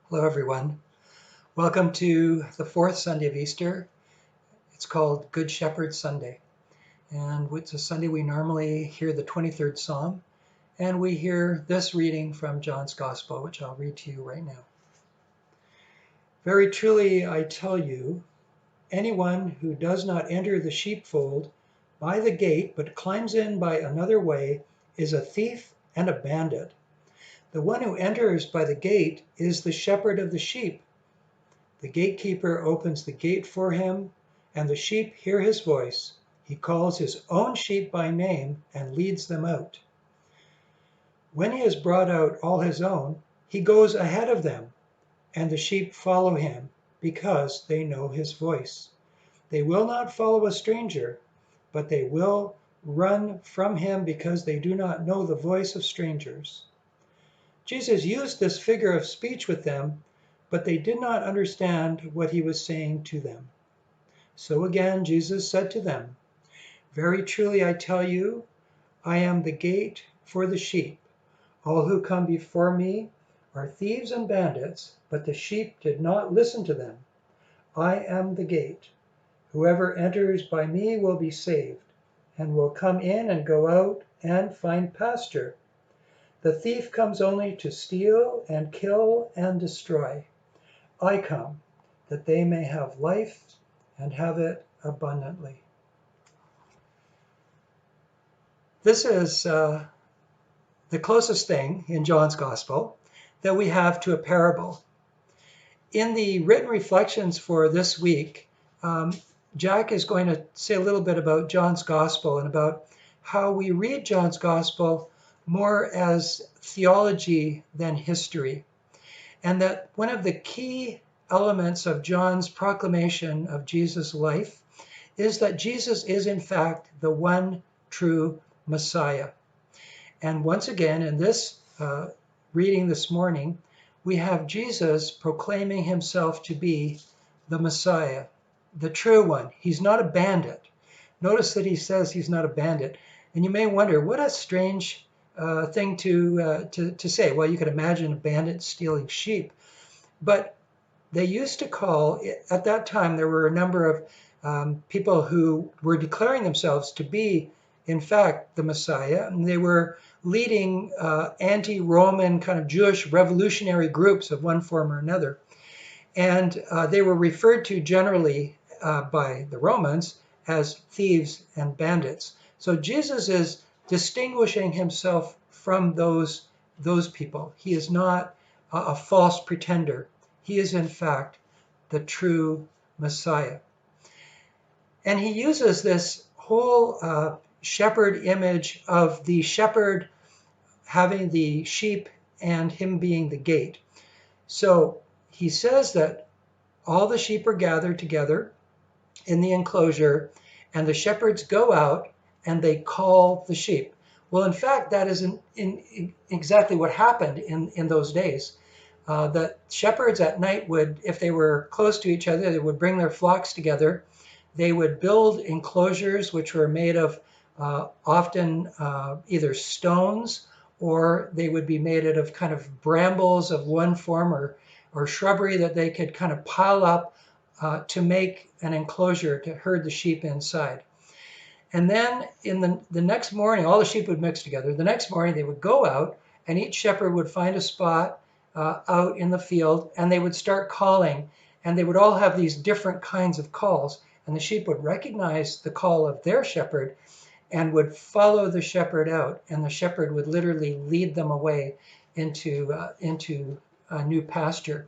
Hello, everyone. Welcome to the fourth Sunday of Easter. It's called Good Shepherd Sunday. And it's a Sunday we normally hear the 23rd Psalm, and we hear this reading from John's Gospel, which I'll read to you right now. Very truly, I tell you, anyone who does not enter the sheepfold by the gate, but climbs in by another way, is a thief and a bandit. The one who enters by the gate is the shepherd of the sheep. The gatekeeper opens the gate for him, and the sheep hear his voice. He calls his own sheep by name and leads them out. When he has brought out all his own, he goes ahead of them, and the sheep follow him because they know his voice. They will not follow a stranger, but they will run from him because they do not know the voice of strangers. Jesus used this figure of speech with them, but they did not understand what he was saying to them. So again, Jesus said to them, "Very truly I tell you, I am the gate for the sheep. All who come before me are thieves and bandits, but the sheep did not listen to them. I am the gate. Whoever enters by me will be saved, and will come in and go out and find pasture. The thief comes only to steal and kill and destroy. I come that they may have life and have it abundantly." This is the closest thing in John's Gospel that we have to a parable. In the written reflections for this week, Jack is going to say a little bit about John's Gospel and about how we read John's Gospel more as theology than history. And that one of the key elements of John's proclamation of Jesus' life is that Jesus is in fact the one true Messiah. And once again, in this reading this morning, we have Jesus proclaiming himself to be the Messiah, the true one. He's not a bandit. Notice that he says he's not a bandit. And you may wonder, what a strange thing to say. Well, you could imagine a bandit stealing sheep. But they used to call, at that time, there were a number of people who were declaring themselves to be, in fact, the Messiah. And they were leading anti-Roman kind of Jewish revolutionary groups of one form or another. And they were referred to generally by the Romans as thieves and bandits. So Jesus is distinguishing himself from those people. He is not a false pretender. He is, in fact, the true Messiah. And he uses this whole shepherd image of the shepherd having the sheep and him being the gate. So he says that all the sheep are gathered together in the enclosure, and the shepherds go out and they call the sheep. Well, in fact, that is in exactly what happened in those days. That shepherds at night would, if they were close to each other, they would bring their flocks together. They would build enclosures which were made of often either stones, or they would be made out of kind of brambles of one form or shrubbery that they could kind of pile up to make an enclosure to herd the sheep inside. And then in the next morning, all the sheep would mix together. The next morning they would go out, and each shepherd would find a spot out in the field, and they would start calling, and they would all have these different kinds of calls, and the sheep would recognize the call of their shepherd and would follow the shepherd out, and the shepherd would literally lead them away into a new pasture.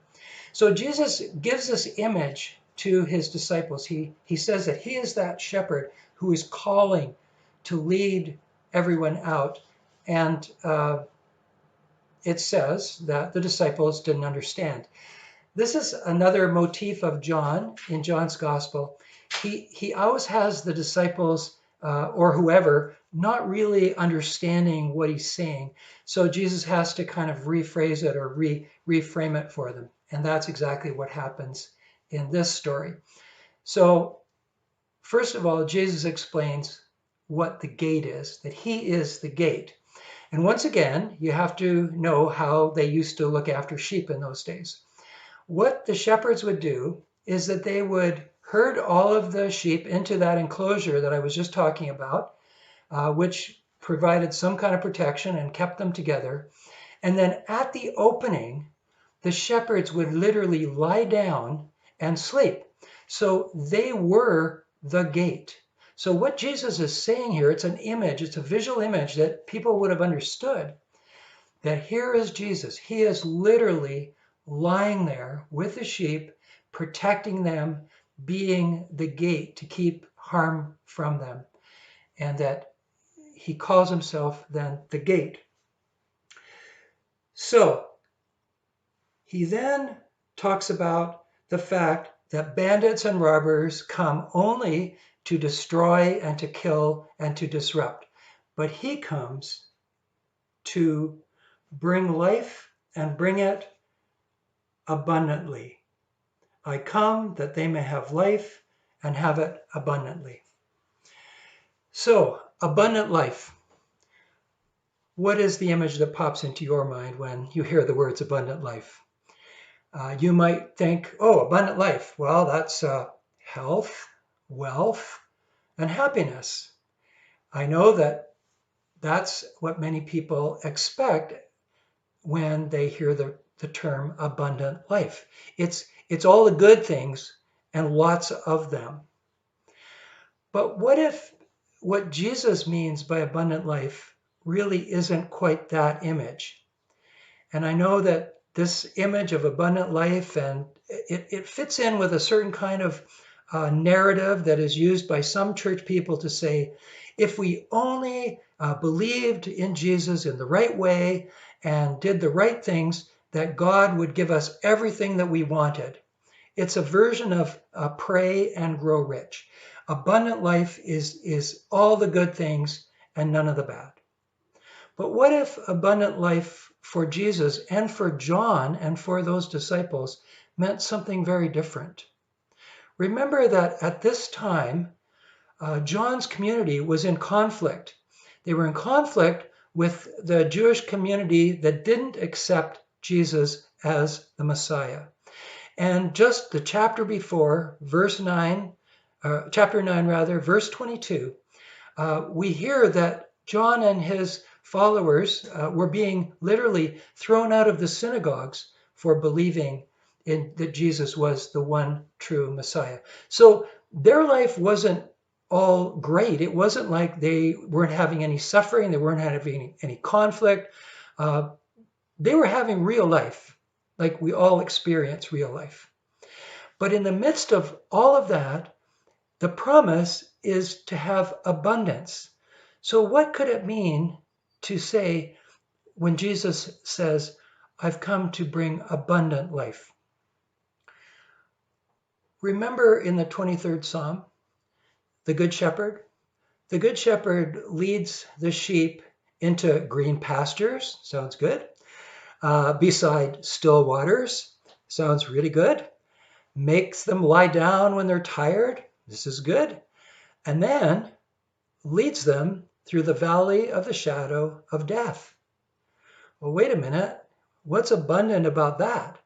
So Jesus gives this image to his disciples. He says that he is that shepherd who is calling to lead everyone out. And it says that the disciples didn't understand. This is another motif of John in John's Gospel. He always has the disciples or whoever not really understanding what he's saying. So Jesus has to kind of rephrase it or reframe it for them. And that's exactly what happens in this story. So first of all, Jesus explains what the gate is, that he is the gate. And once again, you have to know how they used to look after sheep in those days. what the shepherds would do is that they would herd all of the sheep into that enclosure that I was just talking about, which provided some kind of protection and kept them together. And then at the opening, the shepherds would literally lie down and sleep. So they were the gate. So what Jesus is saying here, it's an image, it's a visual image that people would have understood, that here is Jesus. He is literally lying there with the sheep, protecting them, being the gate to keep harm from them. And that he calls himself then the gate. So he then talks about the fact that bandits and robbers come only to destroy and to kill and to disrupt. But he comes to bring life and bring it abundantly. I come that they may have life and have it abundantly. So, abundant life. What is the image that pops into your mind when you hear the words abundant life? You might think, oh, abundant life. Well, that's health, wealth, and happiness. I know that that's what many people expect when they hear the term abundant life. It's all the good things and lots of them. But what if what Jesus means by abundant life really isn't quite that image? And I know that this image of abundant life, and it fits in with a certain kind of narrative that is used by some church people to say, if we only believed in Jesus in the right way and did the right things, that God would give us everything that we wanted. It's a version of pray and grow rich. Abundant life is all the good things and none of the bad. But what if abundant life for Jesus and for John and for those disciples meant something very different? Remember that at this time, John's community was in conflict. They were in conflict with the Jewish community that didn't accept Jesus as the Messiah. And just the chapter before, chapter 9 rather, verse 22, we hear that John and his followers were being literally thrown out of the synagogues for believing in that Jesus was the one true Messiah. So their life wasn't all great. It wasn't like they weren't having any suffering, they weren't having any conflict. They were having real life, like we all experience real life. But in the midst of all of that, the promise is to have abundance. So what could it mean to say when Jesus says, I've come to bring abundant life? Remember in the 23rd Psalm, the Good Shepherd? The Good Shepherd leads the sheep into green pastures, sounds good. Beside still waters, sounds really good. Makes them lie down when they're tired, this is good. And then leads them through the valley of the shadow of death. Well, wait a minute. What's abundant about that?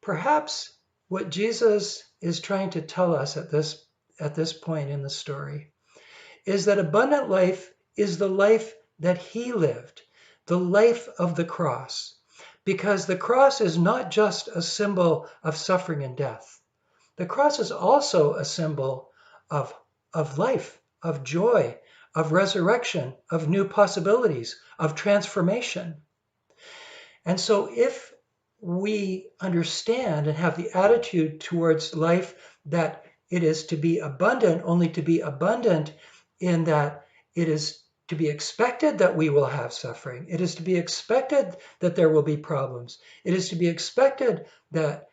Perhaps what Jesus is trying to tell us at this point in the story is that abundant life is the life that he lived, the life of the cross. Because the cross is not just a symbol of suffering and death. The cross is also a symbol of life, of joy, of resurrection, of new possibilities, of transformation. And so if we understand and have the attitude towards life that it is to be abundant, only to be abundant in that it is to be expected that we will have suffering. It is to be expected that there will be problems. It is to be expected that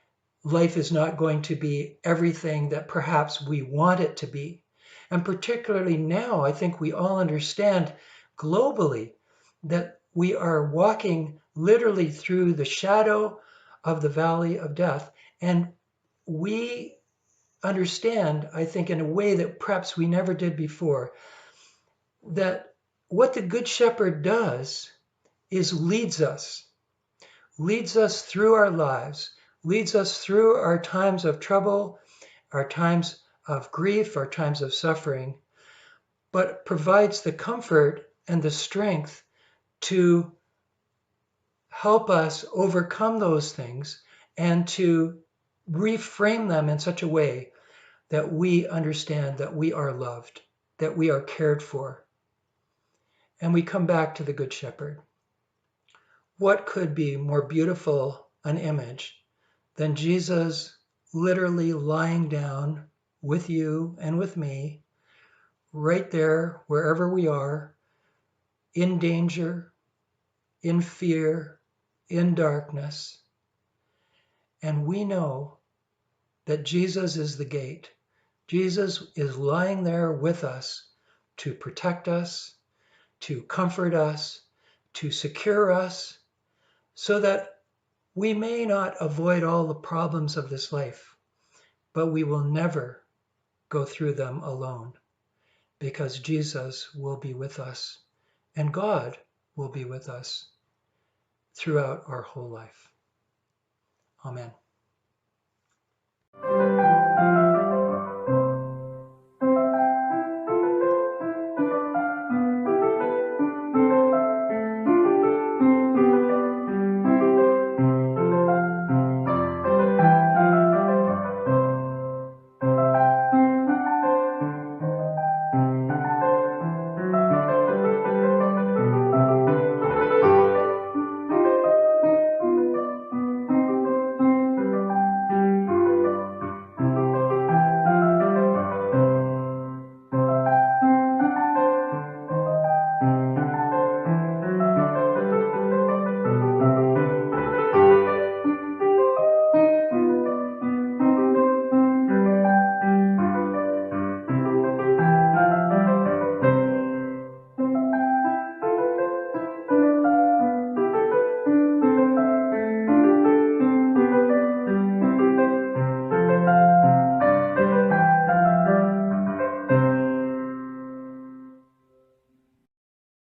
life is not going to be everything that perhaps we want it to be. And particularly now, I think we all understand globally that we are walking literally through the shadow of the valley of death. And we understand, I think, in a way that perhaps we never did before, that what the Good Shepherd does is leads us through our lives, leads us through our times of trouble, our times of grief, our times of suffering, but provides the comfort and the strength to help us overcome those things and to reframe them in such a way that we understand that we are loved, that we are cared for. And we come back to the Good Shepherd. What could be more beautiful an image than Jesus literally lying down with you and with me, right there, wherever we are, in danger, in fear, in darkness. And we know that Jesus is the gate. Jesus is lying there with us to protect us, to comfort us, to secure us, so that we may not avoid all the problems of this life, but we will never go through them alone, because Jesus will be with us and God will be with us throughout our whole life. Amen.